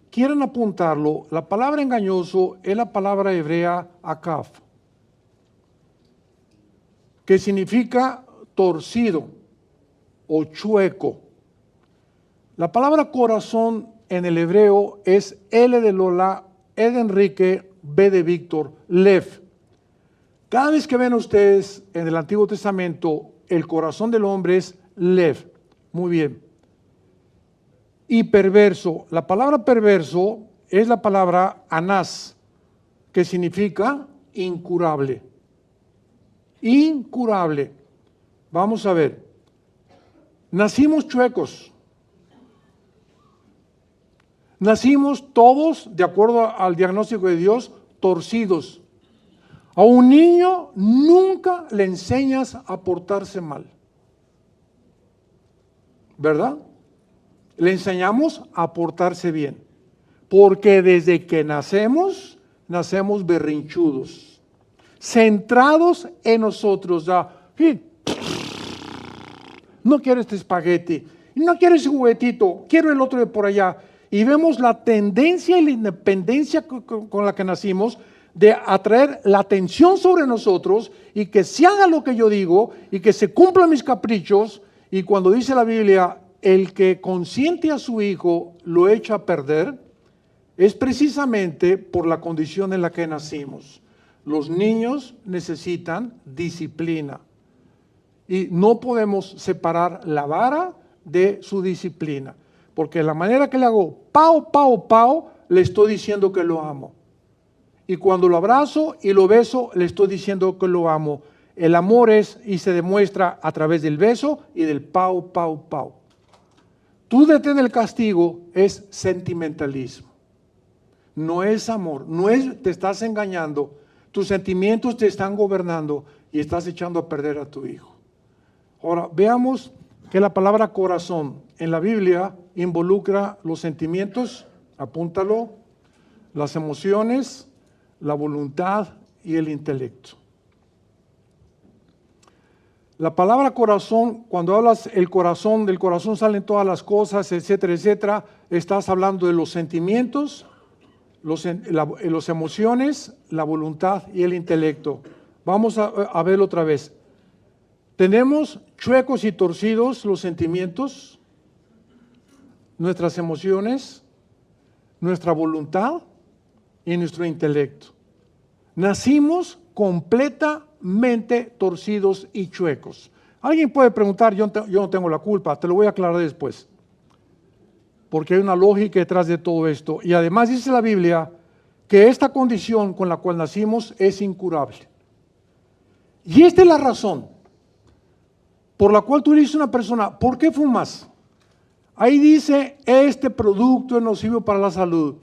[SPEAKER 1] Quieren apuntarlo. La palabra engañoso es la palabra hebrea akaf, que significa torcido o chueco. La palabra corazón en el hebreo es L de Lola, E de Enrique, B de Víctor, Lev. Cada vez que ven ustedes en el Antiguo Testamento, el corazón del hombre es Lev. Muy bien. Y perverso. La palabra perverso es la palabra anás, que significa incurable. Incurable. Vamos a ver. Nacimos chuecos. Nacimos todos, de acuerdo al diagnóstico de Dios, torcidos. A un niño nunca le enseñas a portarse mal. ¿Verdad? Le enseñamos a portarse bien. Porque desde que nacemos berrinchudos. Centrados en nosotros. No quiero este espagueti. No quiero ese juguetito. Quiero el otro de por allá. Y vemos la tendencia y la independencia con la que nacimos de atraer la atención sobre nosotros y que se haga lo que yo digo y que se cumplan mis caprichos. Y cuando dice la Biblia, el que consiente a su hijo lo echa a perder, es precisamente por la condición en la que nacimos. Los niños necesitan disciplina y no podemos separar la vara de su disciplina. Porque la manera que le hago pau, pau, pau, le estoy diciendo que lo amo. Y cuando lo abrazo y lo beso, le estoy diciendo que lo amo. El amor es y se demuestra a través del beso y del pau, pau, pau. Tú detén el castigo es sentimentalismo. No es amor, te estás engañando. Tus sentimientos te están gobernando y estás echando a perder a tu hijo. Ahora, veamos que la palabra corazón en la Biblia involucra los sentimientos, apúntalo, las emociones, la voluntad y el intelecto. La palabra corazón, cuando hablas el corazón, del corazón salen todas las cosas, etcétera, etcétera, estás hablando de los sentimientos, las emociones, la voluntad y el intelecto. Vamos a verlo otra vez. Tenemos chuecos y torcidos los sentimientos, nuestras emociones, nuestra voluntad y nuestro intelecto. Nacimos completamente torcidos y chuecos. Alguien puede preguntar, yo no tengo la culpa, te lo voy a aclarar después. Porque hay una lógica detrás de todo esto. Y además dice la Biblia que esta condición con la cual nacimos es incurable. Y esta es la razón por la cual tú le dices a una persona, ¿por qué fumas? Ahí dice, este producto es nocivo para la salud.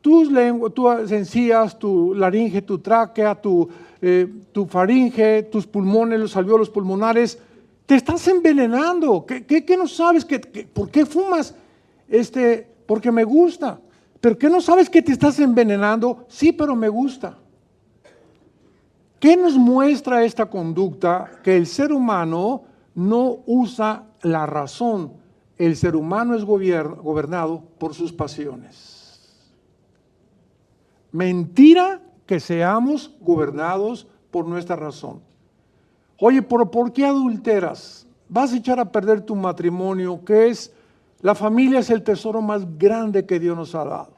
[SPEAKER 1] Tus encías, tu laringe, tu tráquea, tu faringe, tus pulmones, los alvéolos pulmonares, te estás envenenando. ¿Qué no sabes? ¿Por qué fumas? Porque me gusta. ¿Pero qué no sabes que te estás envenenando? Sí, pero me gusta. ¿Qué nos muestra esta conducta? Que el ser humano no usa la razón. El ser humano es gobernado por sus pasiones. Mentira que seamos gobernados por nuestra razón. Oye, ¿por qué adulteras? Vas a echar a perder tu matrimonio, la familia es el tesoro más grande que Dios nos ha dado.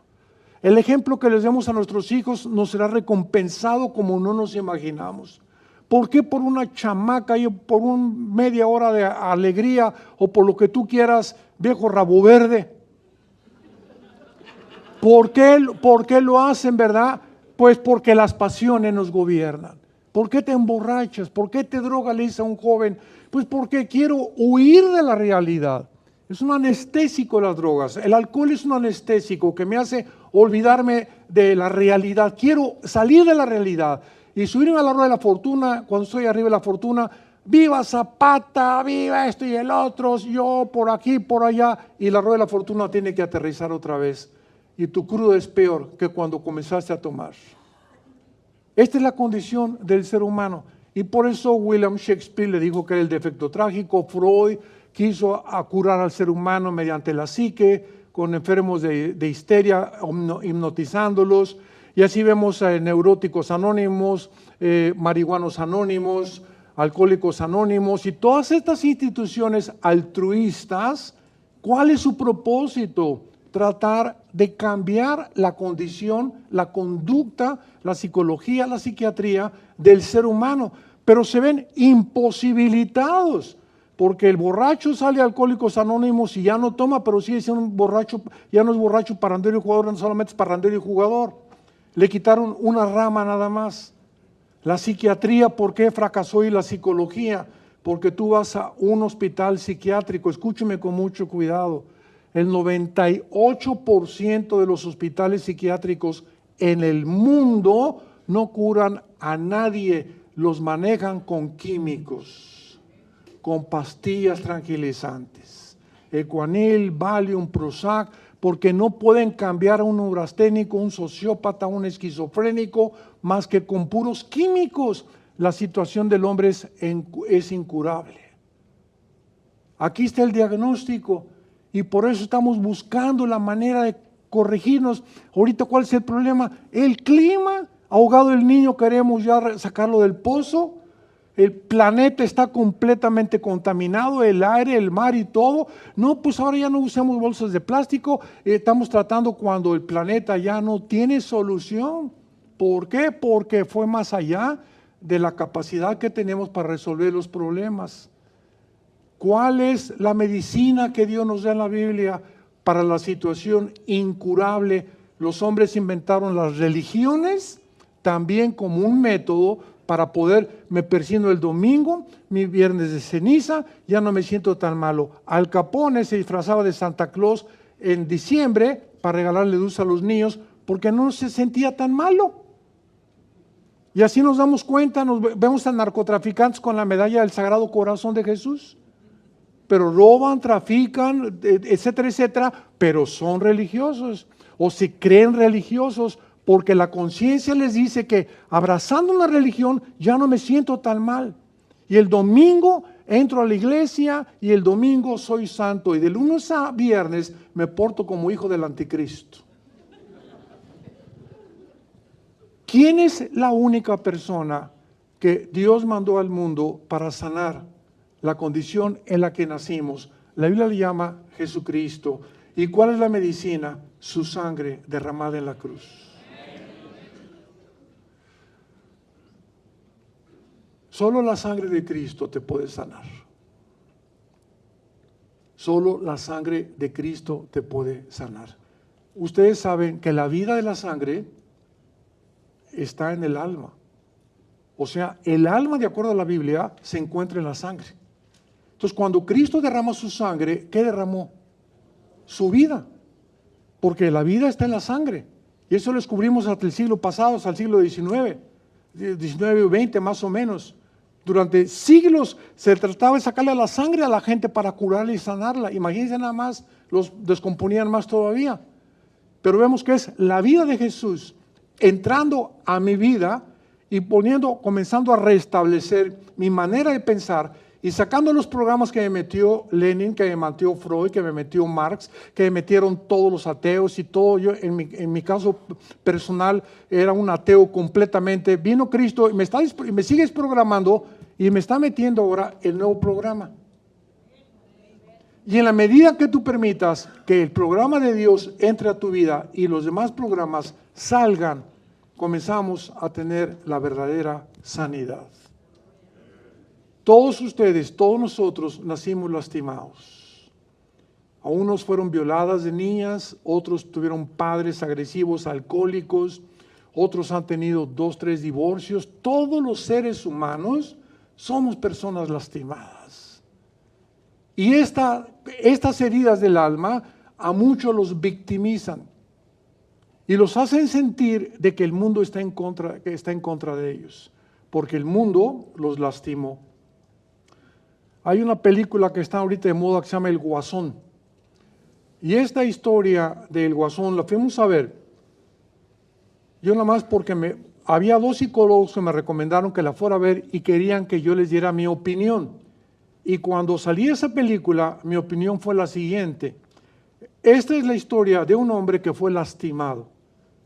[SPEAKER 1] El ejemplo que les demos a nuestros hijos nos será recompensado como no nos imaginamos. ¿Por qué por una chamaca y por media hora de alegría o por lo que tú quieras, viejo rabo verde? ¿Por qué lo hacen, verdad? Pues porque las pasiones nos gobiernan. ¿Por qué te emborrachas? ¿Por qué te drogas? Le dice a un joven. Pues porque quiero huir de la realidad. Es un anestésico las drogas. El alcohol es un anestésico que me hace olvidarme de la realidad. Quiero salir de la realidad y subirme a la rueda de la fortuna. Cuando estoy arriba de la fortuna, viva Zapata, viva esto y el otro, yo por aquí, por allá. Y la rueda de la fortuna tiene que aterrizar otra vez. Y tu crudo es peor que cuando comenzaste a tomar. Esta es la condición del ser humano. Y por eso William Shakespeare le dijo que era el defecto trágico. Freud quiso curar al ser humano mediante la psique, con enfermos de histeria, hipnotizándolos. Y así vemos neuróticos anónimos, marihuanos anónimos, alcohólicos anónimos y todas estas instituciones altruistas. ¿Cuál es su propósito? Tratar de cambiar la condición, la conducta, la psicología, la psiquiatría del ser humano, pero se ven imposibilitados, porque el borracho sale a Alcohólicos Anónimos y ya no toma, pero sigue siendo un borracho, ya no es borracho, parrandero y jugador, no solamente es parrandero y jugador. Le quitaron una rama nada más. La psiquiatría, ¿por qué fracasó? Y la psicología, porque tú vas a un hospital psiquiátrico, escúcheme con mucho cuidado. El 98% de los hospitales psiquiátricos en el mundo no curan a nadie, los manejan con químicos, con pastillas tranquilizantes, Ecuanil, Valium, Prozac, porque no pueden cambiar a un neurasténico, un sociópata, un esquizofrénico, más que con puros químicos. La situación del hombre es incurable. Aquí está el diagnóstico. Y por eso estamos buscando la manera de corregirnos. Ahorita, ¿cuál es el problema? El clima. Ahogado el niño, queremos ya sacarlo del pozo. El planeta está completamente contaminado, el aire, el mar y todo. No, pues ahora ya no usamos bolsas de plástico. Estamos tratando cuando el planeta ya no tiene solución. ¿Por qué? Porque fue más allá de la capacidad que tenemos para resolver los problemas. ¿Cuál es la medicina que Dios nos da en la Biblia para la situación incurable? Los hombres inventaron las religiones también como un método para poder, me persigno el domingo, mi viernes de ceniza, ya no me siento tan malo. Al Capone se disfrazaba de Santa Claus en diciembre para regalarle dulces a los niños porque no se sentía tan malo. Y así nos damos cuenta, vemos a narcotraficantes con la medalla del Sagrado Corazón de Jesús. Pero roban, trafican, etcétera, etcétera, pero son religiosos o se creen religiosos porque la conciencia les dice que abrazando una religión ya no me siento tan mal. Y el domingo entro a la iglesia y el domingo soy santo y de lunes a viernes me porto como hijo del anticristo. ¿Quién es la única persona que Dios mandó al mundo para sanar la condición en la que nacimos? La Biblia le llama Jesucristo. ¿Y cuál es la medicina? Su sangre derramada en la cruz. Solo la sangre de Cristo te puede sanar. Solo la sangre de Cristo te puede sanar. Ustedes saben que la vida de la sangre está en el alma. O sea, el alma, de acuerdo a la Biblia, se encuentra en la sangre. Entonces, cuando Cristo derrama su sangre, ¿qué derramó? Su vida. Porque la vida está en la sangre. Y eso lo descubrimos hasta el siglo pasado, hasta el siglo XIX, 19 o 20 más o menos. Durante siglos se trataba de sacarle la sangre a la gente para curarla y sanarla. Imagínense nada más, los descomponían más todavía. Pero vemos que es la vida de Jesús entrando a mi vida y comenzando a restablecer mi manera de pensar y sacando los programas que me metió Lenin, que me metió Freud, que me metió Marx, que me metieron todos los ateos y todo. Yo en mi caso personal era un ateo completamente. Vino Cristo y me sigue desprogramando y me está metiendo ahora el nuevo programa. Y en la medida que tú permitas que el programa de Dios entre a tu vida y los demás programas salgan, comenzamos a tener la verdadera sanidad. Todos ustedes, todos nosotros nacimos lastimados. A unos fueron violadas de niñas, otros tuvieron padres agresivos, alcohólicos, otros han tenido 2, 3 divorcios. Todos los seres humanos somos personas lastimadas. Y estas heridas del alma a muchos los victimizan y los hacen sentir de que el mundo está en contra de ellos, porque el mundo los lastimó. Hay una película que está ahorita de moda que se llama El Guasón. Y esta historia del Guasón la fuimos a ver. Yo nada más porque había 2 psicólogos que me recomendaron que la fuera a ver y querían que yo les diera mi opinión. Y cuando salí esa película, mi opinión fue la siguiente. Esta es la historia de un hombre que fue lastimado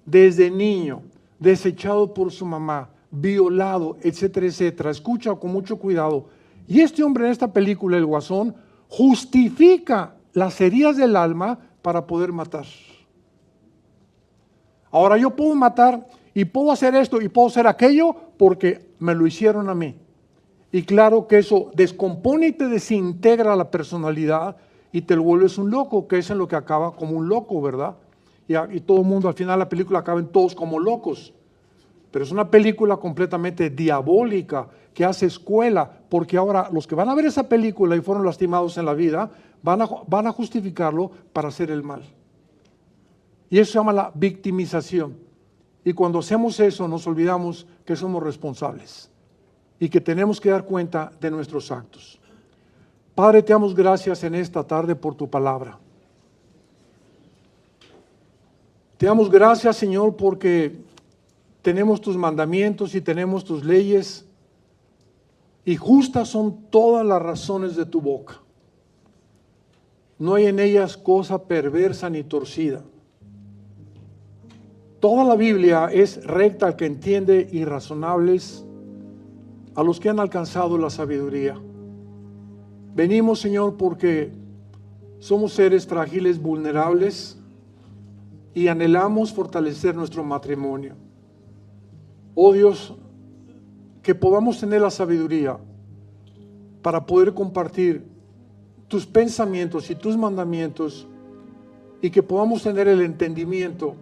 [SPEAKER 1] desde niño, desechado por su mamá, violado, etcétera, etcétera. Escucha con mucho cuidado. Y este hombre en esta película, El Guasón, justifica las heridas del alma para poder matar. Ahora yo puedo matar y puedo hacer esto y puedo hacer aquello porque me lo hicieron a mí. Y claro que eso descompone y te desintegra la personalidad y te lo vuelves un loco, que es en lo que acaba como un loco, ¿verdad? Y todo el mundo al final de la película acaban todos como locos. Pero es una película completamente diabólica que hace escuela, porque ahora los que van a ver esa película y fueron lastimados en la vida van a justificarlo para hacer el mal. Y eso se llama la victimización. Y cuando hacemos eso nos olvidamos que somos responsables y que tenemos que dar cuenta de nuestros actos. Padre, te damos gracias en esta tarde por tu palabra. Te damos gracias, Señor, porque tenemos tus mandamientos y tenemos tus leyes, y justas son todas las razones de tu boca. No hay en ellas cosa perversa ni torcida. Toda la Biblia es recta al que entiende y razonables a los que han alcanzado la sabiduría. Venimos, Señor, porque somos seres frágiles, vulnerables, y anhelamos fortalecer nuestro matrimonio. Oh Dios, que podamos tener la sabiduría para poder compartir tus pensamientos y tus mandamientos, y que podamos tener el entendimiento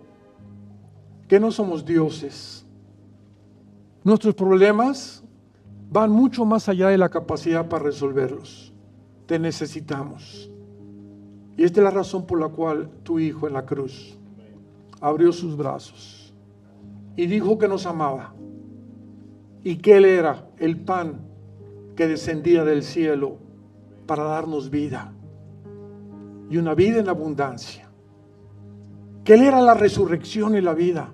[SPEAKER 1] que no somos dioses. Nuestros problemas van mucho más allá de la capacidad para resolverlos. Te necesitamos. Y esta es la razón por la cual tu Hijo en la cruz abrió sus brazos y dijo que nos amaba y que Él era el pan que descendía del cielo para darnos vida y una vida en abundancia, que Él era la resurrección y la vida,